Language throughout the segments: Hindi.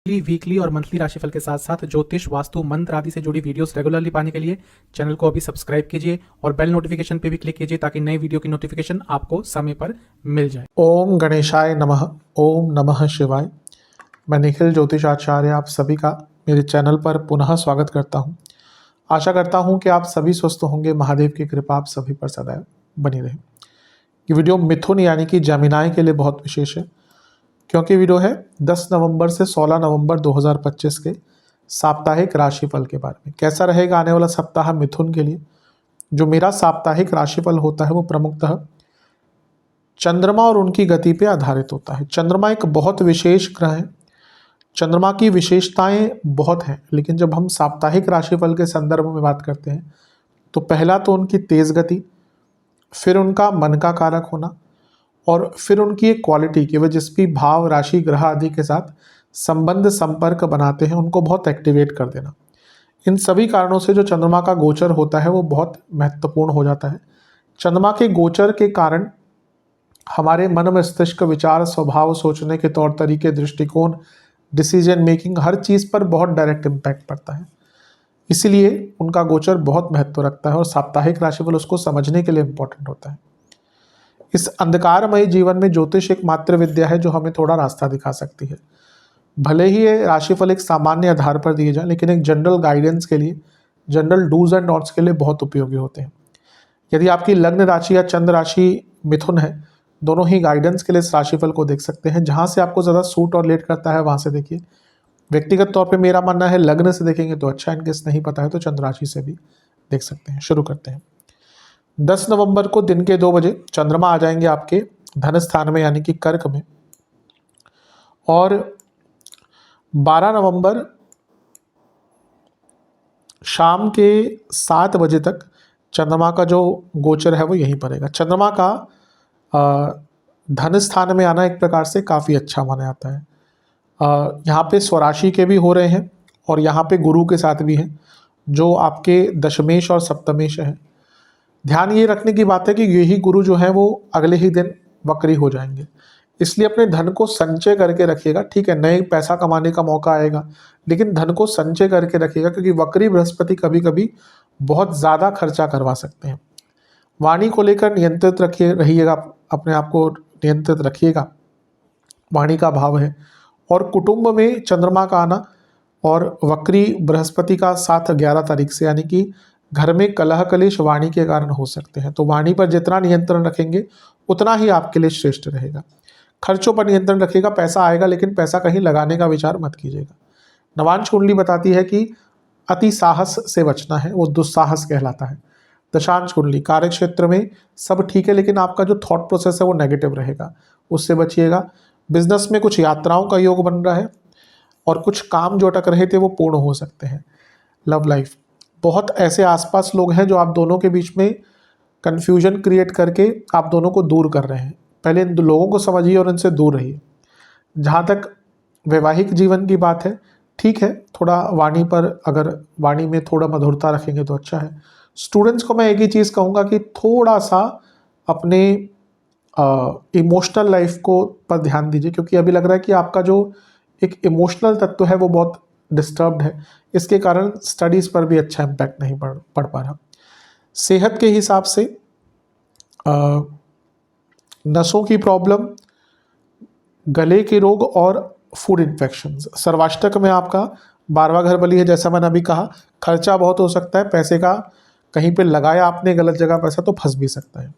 वीकली और मंथली राशिफल के साथ साथ ज्योतिष, वास्तु, मंत्र आदि से जुड़ी वीडियोस रेगुलरली पाने के लिए चैनल को अभी सब्सक्राइब कीजिए और बेल नोटिफिकेशन पे भी क्लिक कीजिए ताकि नई वीडियो की नोटिफिकेशन आपको समय पर मिल जाए। ओम गणेशाय नमः। ओम नमः शिवाय। मैं निखिल ज्योतिष आचार्य आप सभी का मेरे चैनल पर पुनः स्वागत करता हूं। आशा करता हूं कि आप सभी स्वस्थ होंगे। महादेव की कृपा आप सभी पर सदैव बनी रहे। ये वीडियो मिथुन यानी कि जमिनाई के लिए बहुत विशेष है, क्योंकि वीडियो है 10 नवंबर से 16 नवंबर 2025 के साप्ताहिक राशिफल के बारे में। कैसा रहेगा आने वाला सप्ताह मिथुन के लिए। जो मेरा साप्ताहिक राशिफल होता है वो प्रमुखतः चंद्रमा और उनकी गति पे आधारित होता है। चंद्रमा एक बहुत विशेष ग्रह है। चंद्रमा की विशेषताएं बहुत हैं, लेकिन जब हम साप्ताहिक राशिफल के संदर्भ में बात करते हैं तो पहला तो उनकी तेज गति, फिर उनका मन का कारक होना, और फिर उनकी एक क्वालिटी कि वह जिस भी भाव, राशि, ग्रह आदि के साथ संबंध, संपर्क बनाते हैं उनको बहुत एक्टिवेट कर देना। इन सभी कारणों से जो चंद्रमा का गोचर होता है वो बहुत महत्वपूर्ण हो जाता है। चंद्रमा के गोचर के कारण हमारे मन मस्तिष्क, विचार, स्वभाव, सोचने के तौर तरीके, दृष्टिकोण, डिसीजन मेकिंग, हर चीज़ पर बहुत डायरेक्ट इम्पैक्ट पड़ता है। इसीलिए उनका गोचर बहुत महत्व रखता है और साप्ताहिक राशिफल उसको समझने के लिए इम्पोर्टेंट होता है। इस अंधकारमय जीवन में ज्योतिष एक मात्र विद्या है जो हमें थोड़ा रास्ता दिखा सकती है। भले ही ये राशिफल एक सामान्य आधार पर दिए जाए, लेकिन एक जनरल गाइडेंस के लिए, जनरल डूज एंड डॉट्स के लिए बहुत उपयोगी होते हैं। यदि आपकी लग्न राशि या चंद्र राशि मिथुन है, दोनों ही गाइडेंस के लिए इस राशिफल को देख सकते हैं। जहाँ से आपको ज़्यादा सूट और लेट करता है वहाँ से देखिए। व्यक्तिगत तौर पे मेरा मानना है लग्न से देखेंगे तो अच्छा, इनकेस नहीं पता है तो चंद्र राशि से भी देख सकते हैं। शुरू करते हैं। 10 नवंबर को दिन के 2 बजे चंद्रमा आ जाएंगे आपके धन स्थान में यानी कि कर्क में, और 12 नवंबर शाम के 7 बजे तक चंद्रमा का जो गोचर है वो यहीं पर रहेगा। चंद्रमा का धन स्थान में आना एक प्रकार से काफ़ी अच्छा माना जाता है। यहाँ पे स्वराशि के भी हो रहे हैं और यहाँ पे गुरु के साथ भी हैं जो आपके दशमेश और सप्तमेश है। ध्यान ये रखने की बात है कि यही गुरु जो है वो अगले ही दिन वक्री हो जाएंगे, इसलिए अपने धन को संचय करके रखिएगा। ठीक है, नए पैसा कमाने का मौका आएगा, लेकिन धन को संचय करके रखिएगा, क्योंकि वक्री बृहस्पति कभी कभी बहुत ज़्यादा खर्चा करवा सकते हैं। वाणी को लेकर नियंत्रित रहिएगा, अपने आप को नियंत्रित रखिएगा, वाणी का भाव है। और कुटुंब में चंद्रमा का आना और वक्री बृहस्पति का साथ 11 तारीख से, यानी कि घर में कलह कलेश वाणी के कारण हो सकते हैं। तो वाणी पर जितना नियंत्रण रखेंगे उतना ही आपके लिए श्रेष्ठ रहेगा। खर्चों पर नियंत्रण रखिएगा। पैसा आएगा, लेकिन पैसा कहीं लगाने का विचार मत कीजिएगा। नवांश कुंडली बताती है कि अति साहस से बचना है, वो दुस्साहस कहलाता है। दशांश कुंडली कार्य क्षेत्र में सब ठीक है, लेकिन आपका जो थॉट प्रोसेस है वो नेगेटिव रहेगा, उससे बचिएगा। बिजनेस में कुछ यात्राओं का योग बन रहा है और कुछ काम जो अटक रहे थे वो पूर्ण हो सकते हैं। लव लाइफ, बहुत ऐसे आसपास लोग हैं जो आप दोनों के बीच में कन्फ्यूजन क्रिएट करके आप दोनों को दूर कर रहे हैं। पहले इन लोगों को समझिए और इनसे दूर रहिए। जहाँ तक वैवाहिक जीवन की बात है, ठीक है, थोड़ा वाणी पर, अगर वाणी में थोड़ा मधुरता रखेंगे तो अच्छा है। स्टूडेंट्स को मैं एक ही चीज़ कहूँगा कि थोड़ा सा अपने इमोशनल लाइफ को पर ध्यान दीजिए, क्योंकि अभी लग रहा है कि आपका जो एक इमोशनल तत्व है वो बहुत डिस्टर्ब्ड है। इसके कारण स्टडीज़ पर भी अच्छा इम्पैक्ट नहीं पड़ पा रहा। सेहत के हिसाब से नसों की प्रॉब्लम, गले के रोग और फूड इन्फेक्शंस। सर्वाष्टक में आपका 12वां घर बली है, जैसा मैंने अभी कहा। खर्चा बहुत हो सकता है, पैसे का कहीं पे लगाया आपने गलत जगह पैसा तो फंस भी सकता है।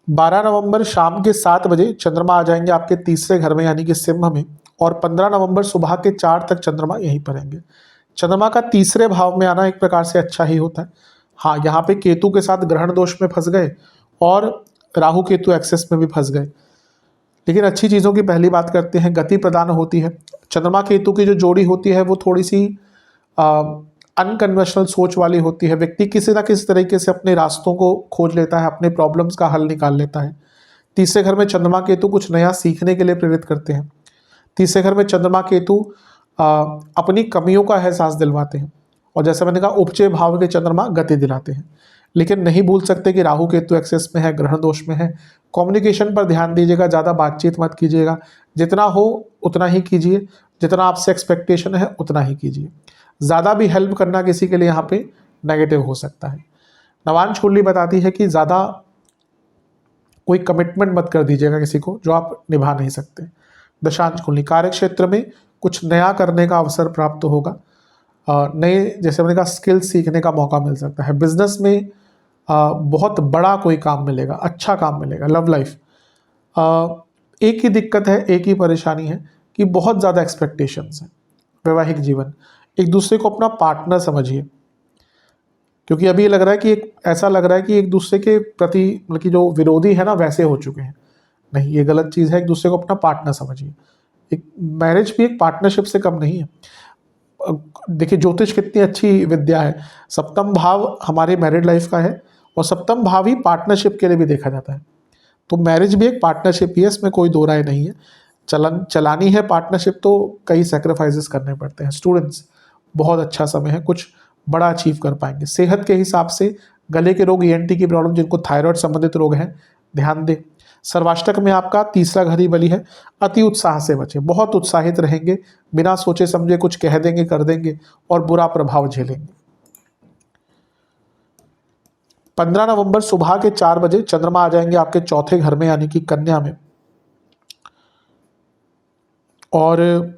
12 नवंबर शाम के 7 बजे चंद्रमा आ जाएंगे आपके तीसरे घर में यानी कि सिंह में, और 15 नवंबर सुबह के 4 तक चंद्रमा यहीं पर रहेंगे। चंद्रमा का तीसरे भाव में आना एक प्रकार से अच्छा ही होता है। हाँ, यहाँ पे केतु के साथ ग्रहण दोष में फंस गए और राहु केतु एक्सेस में भी फंस गए, लेकिन अच्छी चीज़ों की पहली बात करते हैं। गति प्रदान होती है। चंद्रमा केतु की जो जोड़ी होती है वो थोड़ी सी अनकन्वेंशनल सोच वाली होती है। व्यक्ति किसी ना किसी तरीके से अपने रास्तों को खोज लेता है, अपने प्रॉब्लम्स का हल निकाल लेता है। तीसरे घर में चंद्रमा केतु कुछ नया सीखने के लिए प्रेरित करते हैं। तीसरे घर में चंद्रमा केतु अपनी कमियों का एहसास दिलवाते हैं, और जैसे मैंने कहा उपचय भाव के चंद्रमा गति दिलाते हैं। लेकिन नहीं भूल सकते कि राहु केतु एक्सेस में है, ग्रहण दोष में है। कम्युनिकेशन पर ध्यान दीजिएगा, ज़्यादा बातचीत मत कीजिएगा, जितना हो उतना ही कीजिए, जितना आपसे एक्सपेक्टेशन है उतना ही कीजिए। ज़्यादा भी हेल्प करना किसी के लिए यहाँ पे नेगेटिव हो सकता है। नवांश कुंडली बताती है कि ज़्यादा कोई कमिटमेंट मत कर दीजिएगा किसी को जो आप निभा नहीं सकते। दशांश कुंडली कार्य क्षेत्र में कुछ नया करने का अवसर प्राप्त होगा, नए जैसे मैंने कहा स्किल सीखने का मौका मिल सकता है। बिजनेस में बहुत बड़ा कोई काम मिलेगा, अच्छा काम मिलेगा। लव लाइफ एक ही दिक्कत है, एक ही परेशानी है कि बहुत ज़्यादा एक्सपेक्टेशंस हैं। वैवाहिक जीवन एक दूसरे को अपना पार्टनर समझिए, क्योंकि अभी लग रहा है कि ऐसा लग रहा है कि एक दूसरे के प्रति मतलब कि जो विरोधी है ना वैसे हो चुके हैं। नहीं, ये गलत चीज़ है। एक दूसरे को अपना पार्टनर समझिए। एक मैरिज भी एक पार्टनरशिप से कम नहीं है। देखिए ज्योतिष कितनी अच्छी विद्या है। सप्तम भाव हमारे मैरिड लाइफ का है और सप्तम भाव ही पार्टनरशिप के लिए भी देखा जाता है। तो मैरिज भी एक पार्टनरशिप ही है, इसमें कोई दो राय नहीं है। चलानी है पार्टनरशिप तो कई सेक्रीफाइसेस करने पड़ते हैं। स्टूडेंट्स बहुत अच्छा समय है, कुछ बड़ा अचीव कर पाएंगे। सेहत के हिसाब से गले के रोग, ENT की प्रॉब्लम, जिनको थायराइड संबंधित रोग हैं ध्यान दें। सर्वाष्टक में आपका तीसरा घर ही बली है। अति उत्साह से बचें, बहुत उत्साहित रहेंगे, बिना सोचे समझे कुछ कह देंगे, कर देंगे और बुरा प्रभाव झेलेंगे। 15 नवंबर सुबह के 4 बजे चंद्रमा आ जाएंगे आपके चौथे घर में यानी कि कन्या में, और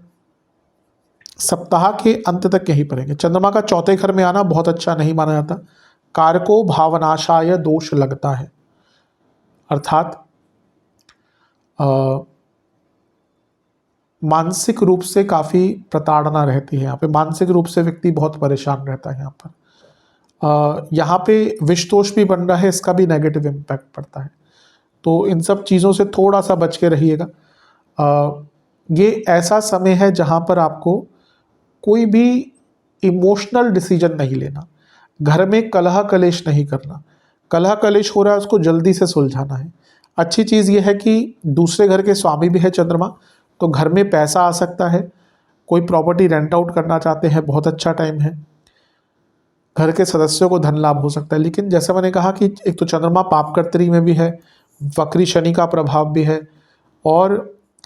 सप्ताह के अंत तक यहीं पर रहेंगे। चंद्रमा का चौथे घर में आना बहुत अच्छा नहीं माना जाता। कारको भावनाशाय दोष लगता है, अर्थात मानसिक रूप से काफ़ी प्रताड़ना रहती है यहाँ पे। मानसिक रूप से व्यक्ति बहुत परेशान रहता है यहाँ पर। यहाँ पे विषदोष भी बन रहा है, इसका भी नेगेटिव इम्पैक्ट पड़ता है। तो इन सब चीज़ों से थोड़ा सा बच के रहिएगा। ये ऐसा समय है जहाँ पर आपको कोई भी इमोशनल डिसीजन नहीं लेना, घर में कलह कलेश नहीं करना। कलह कलेश हो रहा है उसको जल्दी से सुलझाना है। अच्छी चीज़ ये है कि दूसरे घर के स्वामी भी है चंद्रमा, तो घर में पैसा आ सकता है। कोई प्रॉपर्टी रेंट आउट करना चाहते हैं, बहुत अच्छा टाइम है। घर के सदस्यों को धन लाभ हो सकता है। लेकिन जैसे मैंने कहा कि एक तो चंद्रमा पापकर्त्री में भी है, वक्री शनि का प्रभाव भी है और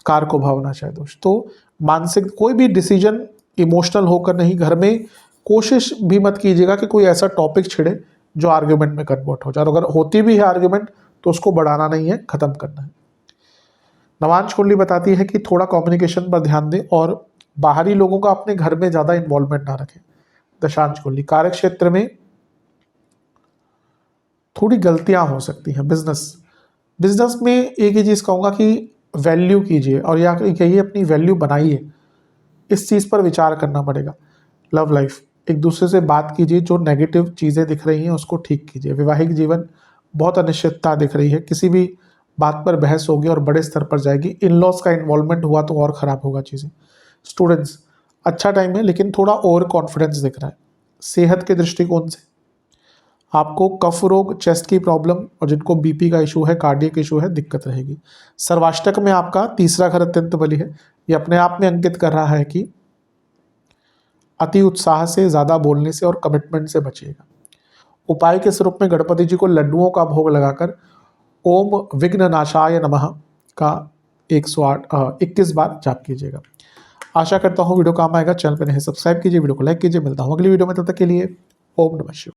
कारको भावनाशाय दोष। तो मानसिक कोई भी डिसीजन इमोशनल होकर नहीं, घर में कोशिश भी मत कीजिएगा कि कोई ऐसा टॉपिक छिड़े जो आर्ग्यूमेंट में कन्वर्ट हो जाए। अगर होती भी है आर्ग्यूमेंट तो उसको बढ़ाना नहीं है, खत्म करना है। नवांश कुंडली बताती है कि थोड़ा कम्युनिकेशन पर ध्यान दें और बाहरी लोगों का अपने घर में ज़्यादा इन्वॉल्वमेंट ना रखें। दशांश कुंडली कार्य क्षेत्र में थोड़ी गलतियां हो सकती हैं। बिजनेस में एक ही चीज़ कहूँगा कि वैल्यू कीजिए और या कहिए अपनी वैल्यू बनाइए, इस चीज़ पर विचार करना पड़ेगा। लव लाइफ एक दूसरे से बात कीजिए, जो नेगेटिव चीज़ें दिख रही हैं उसको ठीक कीजिए। वैवाहिक जीवन बहुत अनिश्चितता दिख रही है, किसी भी बात पर बहस होगी और बड़े स्तर पर जाएगी। इन लॉज का इन्वॉल्वमेंट हुआ तो और ख़राब होगा चीज़ें। स्टूडेंट्स अच्छा टाइम है लेकिन थोड़ा ओवर कॉन्फिडेंस दिख रहा है। सेहत के दृष्टिकोण से आपको कफ रोग, चेस्ट की प्रॉब्लम और जिनको बीपी का इशू है, कार्डियक इशू है, दिक्कत रहेगी। सर्वाष्टक में आपका तीसरा घर अत्यंत बली है। ये अपने आप में अंकित कर रहा है कि अति उत्साह से, ज़्यादा बोलने से और कमिटमेंट से बचिएगा। उपाय के स्वरूप में गणपति जी को लड्डुओं का भोग लगाकर ओम विघ्ननाशाय नमः का 121 बार जाप कीजिएगा। आशा करता हूँ वीडियो काम आएगा। चैनल पर नहीं सब्सक्राइब कीजिए, वीडियो को लाइक कीजिए। मिलता हूँ अगली वीडियो में, तब तक के लिए ओम नमः शिवाय।